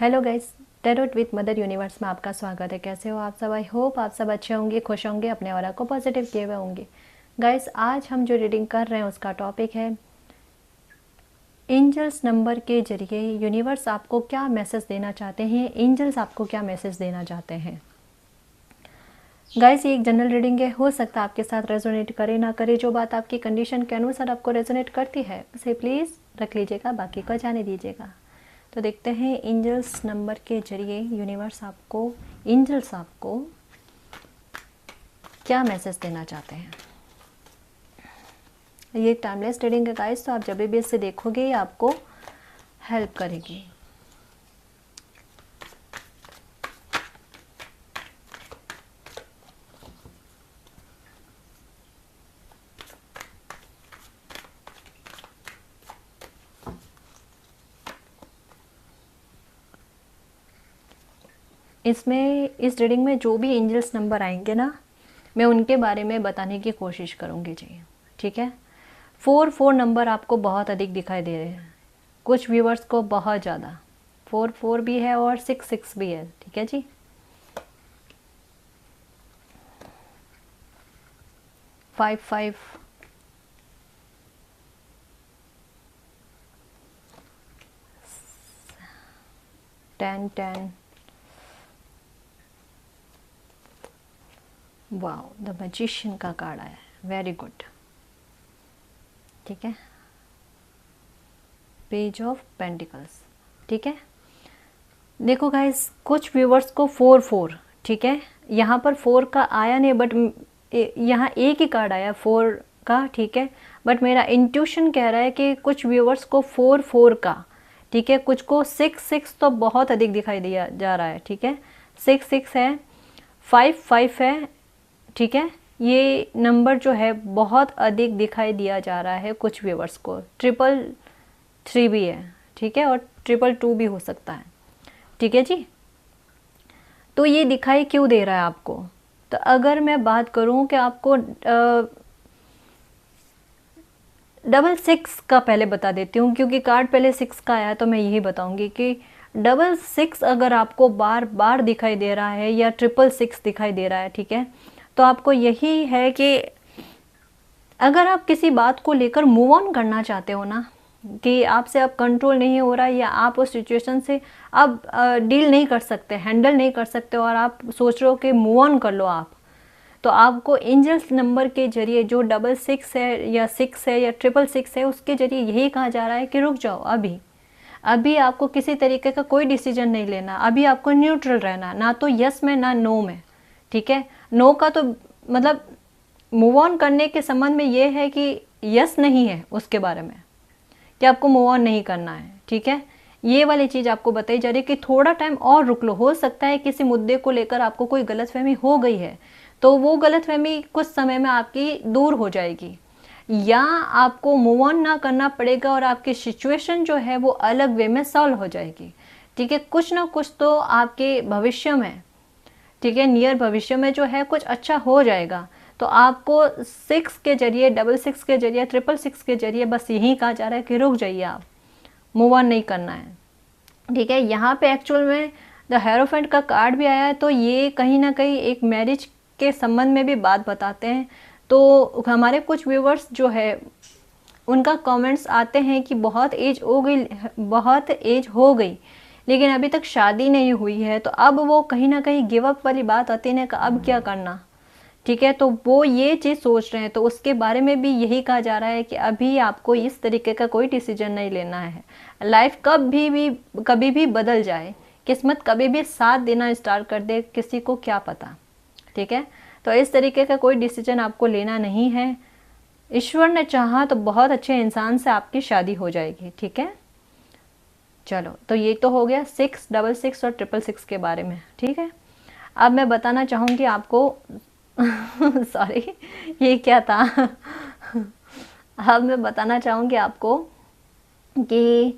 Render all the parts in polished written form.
Hello guys, tarot with mother universe में आपका स्वागत है। कैसे हो आप सब? आई होप आप सब अच्छे होंगे, खुश होंगे, अपने ऑरा को पॉजिटिव किए हुए होंगे। गाइस, आज हम जो रीडिंग कर रहे हैं उसका टॉपिक है एंजल्स नंबर के जरिए यूनिवर्स आपको क्या मैसेज देना चाहते हैं, एंजल्स आपको क्या मैसेज देना चाहते हैं। गाइस, ये एक जनरल रीडिंग है, हो सकता है आपके साथ रेजोनेट करे ना करे। जो बात आपकी कंडीशन के अनुसार आपको रेजोनेट करती है उसे प्लीज़ रख लीजिएगा, बाकी को जाने दीजिएगा। तो देखते हैं एंजल्स नंबर के जरिए यूनिवर्स आपको, एंजल्स आपको क्या मैसेज देना चाहते हैं। ये एक टाइमलेस रीडिंग है गाइस, तो आप जब भी इसे देखोगे ये आपको हेल्प करेगी। इसमें इस रीडिंग में जो भी एंजल्स नंबर आएंगे ना, मैं उनके बारे में बताने की कोशिश करूँगी जी। ठीक है। 4 नंबर आपको बहुत अधिक दिखाई दे रहे हैं, कुछ व्यूवर्स को बहुत ज़्यादा। 4 भी है और 6 भी है। ठीक है जी। 5 10 वाओ, द मैजिशियन का कार्ड आया है, वेरी गुड। ठीक है। Page of pentacles. ठीक है। देखो गाइस, कुछ व्यूवर्स को 4 ठीक है, यहाँ पर 4 का आया नहीं, बट यहाँ एक ही कार्ड आया 4 का। ठीक है। बट मेरा इंट्यूशन कह रहा है कि कुछ व्यूवर्स को 4 का, ठीक है, कुछ को 6 तो बहुत अधिक दिखाई दिया जा रहा है। ठीक है। 6 है, 5 है। ठीक है। ये नंबर जो है बहुत अधिक दिखाई दिया जा रहा है कुछ व्यूवर्स को। 333 भी है। ठीक है। और 222 भी हो सकता है। ठीक है जी। तो ये दिखाई क्यों दे रहा है आपको? तो अगर मैं बात करूं कि आपको 6 का पहले बता देती हूँ, क्योंकि कार्ड पहले 6 का आया, तो मैं यही बताऊंगी कि 6 अगर आपको बार बार दिखाई दे रहा है या 666 दिखाई दे रहा है, ठीक है, तो आपको यही है कि अगर आप किसी बात को लेकर मूव ऑन करना चाहते हो ना, कि आपसे अब कंट्रोल नहीं हो रहा है या आप उस सिचुएशन से अब डील नहीं कर सकते, हैंडल नहीं कर सकते, और आप सोच रहे हो कि मूव ऑन कर लो आप, तो आपको एंजल्स नंबर के जरिए जो 6 है या 6 है या 666 है, उसके जरिए यही कहा जा रहा है कि रुक जाओ, अभी आपको किसी तरीके का कोई डिसीजन नहीं लेना, अभी आपको न्यूट्रल रहना, ना तो यस में ना नो में। ठीक है। नो का तो मतलब मूव ऑन करने के संबंध में ये है कि यस नहीं है उसके बारे में, कि आपको मूव ऑन नहीं करना है। ठीक है। ये वाली चीज़ आपको बताई जा रही है कि थोड़ा टाइम और रुक लो। हो सकता है किसी मुद्दे को लेकर आपको कोई गलतफहमी हो गई है, तो वो गलतफहमी कुछ समय में आपकी दूर हो जाएगी, या आपको मूव ऑन ना करना पड़ेगा और आपकी सिचुएशन जो है वो अलग वे में सॉल्व हो जाएगी। ठीक है। कुछ ना कुछ तो आपके भविष्य में, ठीक है, नियर भविष्य में जो है कुछ अच्छा हो जाएगा। तो आपको 6 के जरिए, 6 के जरिए, 666 के जरिए बस यही कहा जा रहा है कि रुक जाइए, आप मूव ऑन नहीं करना है। ठीक है। यहाँ पे एक्चुअल में द हेरोफेंट का कार्ड भी आया है, तो ये कहीं ना कहीं एक मैरिज के संबंध में भी बात बताते हैं। तो हमारे कुछ व्यूवर्स जो है उनका कमेंट्स आते हैं कि बहुत एज हो गई लेकिन अभी तक शादी नहीं हुई है, तो अब वो कहीं ना कहीं गिव अप वाली बात आती है ना, कि अब क्या करना। ठीक है। तो वो ये चीज़ सोच रहे हैं, तो उसके बारे में भी यही कहा जा रहा है कि अभी आपको इस तरीके का कोई डिसीजन नहीं लेना है। लाइफ कभी भी बदल जाए, किस्मत कभी भी साथ देना स्टार्ट कर दे, किसी को क्या पता। ठीक है। तो इस तरीके का कोई डिसीजन आपको लेना नहीं है। ईश्वर ने चाहा तो बहुत अच्छे इंसान से आपकी शादी हो जाएगी। ठीक है। चलो, तो ये तो हो गया 666 और 666 के बारे में। ठीक है। अब मैं बताना चाहूँगी आपको सॉरी, ये क्या था अब मैं बताना चाहूँगी आपको कि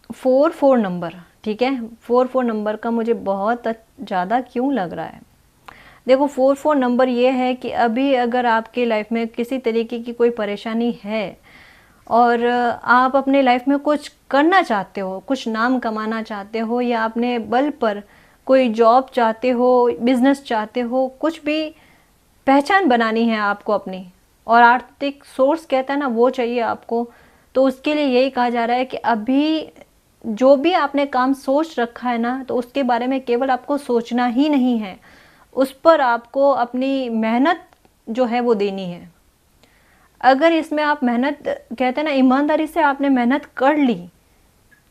4 नंबर, ठीक है, 4 नंबर का मुझे बहुत ज़्यादा क्यों लग रहा है। देखो, 4 नंबर ये है कि अभी अगर आपकी लाइफ में किसी तरीके की कोई परेशानी है और आप अपने लाइफ में कुछ करना चाहते हो, कुछ नाम कमाना चाहते हो, या अपने बल पर कोई जॉब चाहते हो, बिजनेस चाहते हो, कुछ भी पहचान बनानी है आपको अपनी, और आर्थिक सोर्स कहता है ना वो चाहिए आपको, तो उसके लिए यही कहा जा रहा है कि अभी जो भी आपने काम सोच रखा है ना, तो उसके बारे में केवल आपको सोचना ही नहीं है, उस पर आपको अपनी मेहनत जो है वो देनी है। अगर इसमें आप मेहनत कहते हैं ना, ईमानदारी से आपने मेहनत कर ली,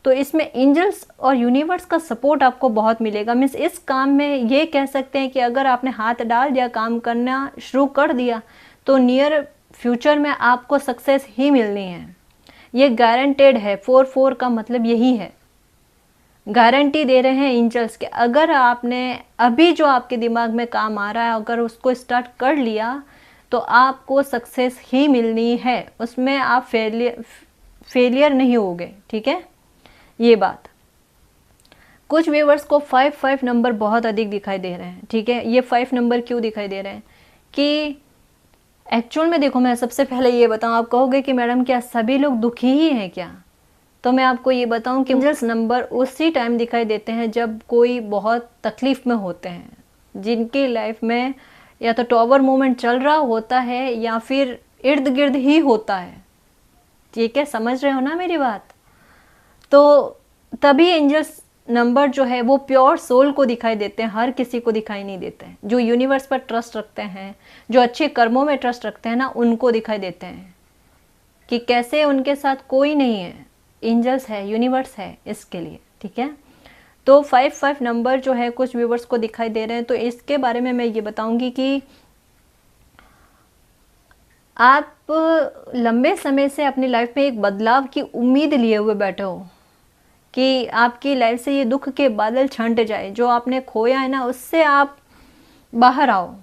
तो इसमें एंजल्स और यूनिवर्स का सपोर्ट आपको बहुत मिलेगा। मीन्स इस काम में ये कह सकते हैं कि अगर आपने हाथ डाल दिया, काम करना शुरू कर दिया, तो नियर फ्यूचर में आपको सक्सेस ही मिलनी है, ये गारंटेड है। 4-4 का मतलब यही है, गारंटी दे रहे हैं एंजल्स के। अगर आपने अभी जो आपके दिमाग में काम आ रहा है, अगर उसको स्टार्ट कर लिया, तो आपको सक्सेस ही मिलनी है, उसमें आप फेलियर नहीं होगे, ठीक है। ये बात, कुछ व्यूवर्स को 5-5 नंबर बहुत अधिक दिखाई दे रहे हैं, ठीक है। ये 5 नंबर क्यों दिखाई दे रहे हैं कि एक्चुअल में देखो, मैं सबसे पहले ये बताऊं, आप कहोगे कि मैडम क्या सभी लोग दुखी ही हैं क्या, तो मैं आपको ये बताऊं कि एंजल्स नंबर उसी टाइम दिखाई देते हैं जब कोई बहुत तकलीफ में होते हैं, जिनकी लाइफ में या तो टॉवर मूवमेंट चल रहा होता है या फिर इर्द गिर्द ही होता है, ठीक है, समझ रहे हो ना मेरी बात। तो तभी एंजल्स नंबर जो है वो प्योर सोल को दिखाई देते हैं, हर किसी को दिखाई नहीं देते हैं। जो यूनिवर्स पर ट्रस्ट रखते हैं, जो अच्छे कर्मों में ट्रस्ट रखते हैं ना, उनको दिखाई देते हैं कि कैसे उनके साथ कोई नहीं है, एंजल्स है, यूनिवर्स है इसके लिए, ठीक है। तो 5-5 नंबर जो है कुछ व्यूवर्स को दिखाई दे रहे हैं, तो इसके बारे में मैं ये बताऊंगी कि आप लंबे समय से अपनी लाइफ में एक बदलाव की उम्मीद लिए हुए बैठे हो कि आपकी लाइफ से ये दुख के बादल छंट जाए, जो आपने खोया है ना उससे आप बाहर आओ।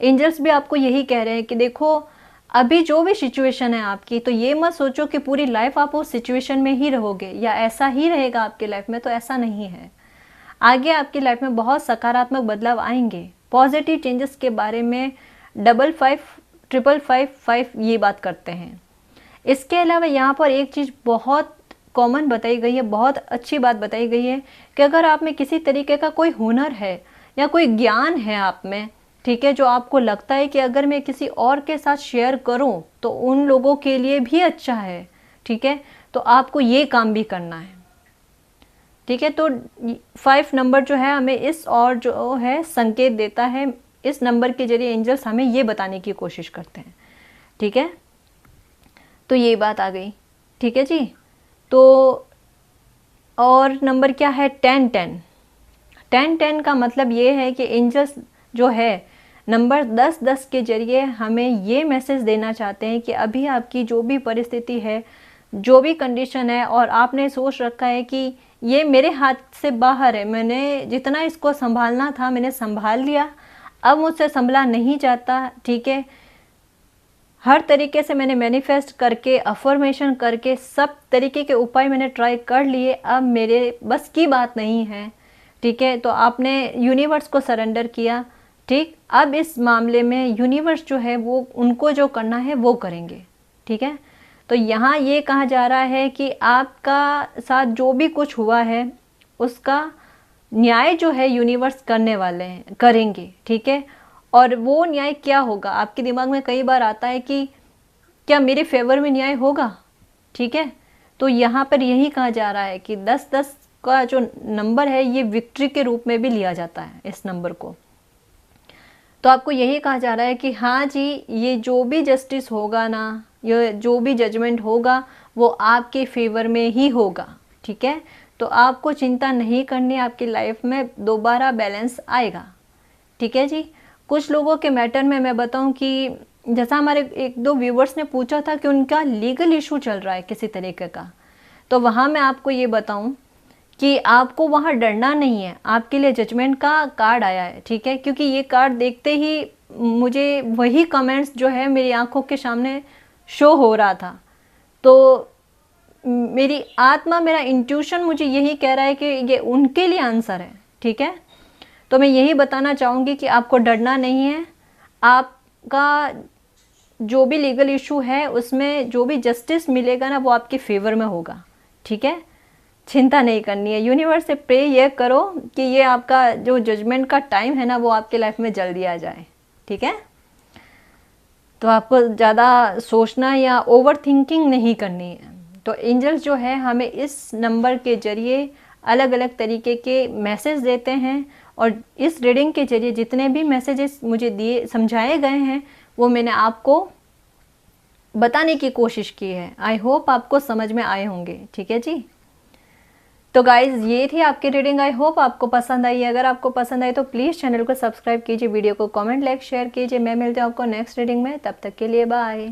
एंजल्स भी आपको यही कह रहे हैं कि देखो, अभी जो भी सिचुएशन है आपकी, तो ये मत सोचो कि पूरी लाइफ आप उस सिचुएशन में ही रहोगे या ऐसा ही रहेगा आपकी लाइफ में, तो ऐसा नहीं है। आगे आपकी लाइफ में बहुत सकारात्मक बदलाव आएंगे। पॉजिटिव चेंजेस के बारे में 5555 ये बात करते हैं। इसके अलावा यहाँ पर एक चीज़ बहुत कॉमन बताई गई है, बहुत अच्छी बात बताई गई है कि अगर आप में किसी तरीके का कोई हुनर है या कोई ज्ञान है आप में, ठीक है, जो आपको लगता है कि अगर मैं किसी और के साथ शेयर करूं तो उन लोगों के लिए भी अच्छा है, ठीक है, तो आपको ये काम भी करना है, ठीक है। तो 5 नंबर जो है हमें इस और जो है संकेत देता है, इस नंबर के जरिए एंजल्स हमें ये बताने की कोशिश करते हैं, ठीक है। तो ये बात आ गई, ठीक है जी। तो और नंबर क्या है, 10-10 का मतलब ये है कि एंजल्स जो है नंबर 10-10 के जरिए हमें ये मैसेज देना चाहते हैं कि अभी आपकी जो भी परिस्थिति है, जो भी कंडीशन है, और आपने सोच रखा है कि ये मेरे हाथ से बाहर है, मैंने जितना इसको संभालना था मैंने संभाल लिया, अब मुझसे संभला नहीं जाता, ठीक है। हर तरीके से मैंने मैनिफेस्ट करके, अफर्मेशन करके, सब तरीके के उपाय मैंने ट्राई कर लिए, अब मेरे बस की बात नहीं है, ठीक है। तो आपने यूनिवर्स को सरेंडर किया, ठीक। अब इस मामले में यूनिवर्स जो है वो उनको जो करना है वो करेंगे, ठीक है। तो यहाँ ये कहा जा रहा है कि आपका साथ जो भी कुछ हुआ है उसका न्याय जो है यूनिवर्स करने वाले हैं, करेंगे, ठीक है। और वो न्याय क्या होगा, आपके दिमाग में कई बार आता है कि क्या मेरे फेवर में न्याय होगा, ठीक है। तो यहाँ पर यही कहा जा रहा है कि 10-10 का जो नंबर है ये विक्ट्री के रूप में भी लिया जाता है इस नंबर को। तो आपको यही कहा जा रहा है कि हाँ जी, ये जो भी जस्टिस होगा ना, ये जो भी जजमेंट होगा वो आपके फेवर में ही होगा, ठीक है। तो आपको चिंता नहीं करनी, आपकी लाइफ में दोबारा बैलेंस आएगा, ठीक है जी। कुछ लोगों के मैटर में मैं बताऊं कि जैसा हमारे 1-2 व्यूवर्स ने पूछा था कि उनका लीगल इशू चल रहा है किसी तरीके का, तो वहाँ मैं आपको ये बताऊं कि आपको वहाँ डरना नहीं है, आपके लिए जजमेंट का कार्ड आया है, ठीक है। क्योंकि ये कार्ड देखते ही मुझे वही कमेंट्स जो है मेरी आंखों के सामने शो हो रहा था, तो मेरी आत्मा, मेरा इंट्यूशन मुझे यही कह रहा है कि ये उनके लिए आंसर है, ठीक है। तो मैं यही बताना चाहूँगी कि आपको डरना नहीं है, आपका जो भी लीगल इशू है उसमें जो भी जस्टिस मिलेगा ना वो आपके फेवर में होगा, ठीक है। चिंता नहीं करनी है, यूनिवर्स से प्रे ये करो कि ये आपका जो जजमेंट का टाइम है ना वो आपके लाइफ में जल्दी आ जाए, ठीक है। तो आपको ज़्यादा सोचना या ओवर थिंकिंग नहीं करनी है। तो एंजल्स जो है हमें इस नंबर के जरिए अलग अलग तरीके के मैसेज देते हैं, और इस रीडिंग के जरिए जितने भी मैसेजेस मुझे दिए समझाए गए हैं वो मैंने आपको बताने की कोशिश की है। आई होप आपको समझ में आए होंगे, ठीक है जी। तो गाइज़ ये थी आपकी रीडिंग, आई होप आपको पसंद आई। अगर आपको पसंद आई तो प्लीज़ चैनल को सब्सक्राइब कीजिए, वीडियो को कमेंट लाइक शेयर कीजिए। मैं मिलती हूँ आपको नेक्स्ट रीडिंग में, तब तक के लिए बाय।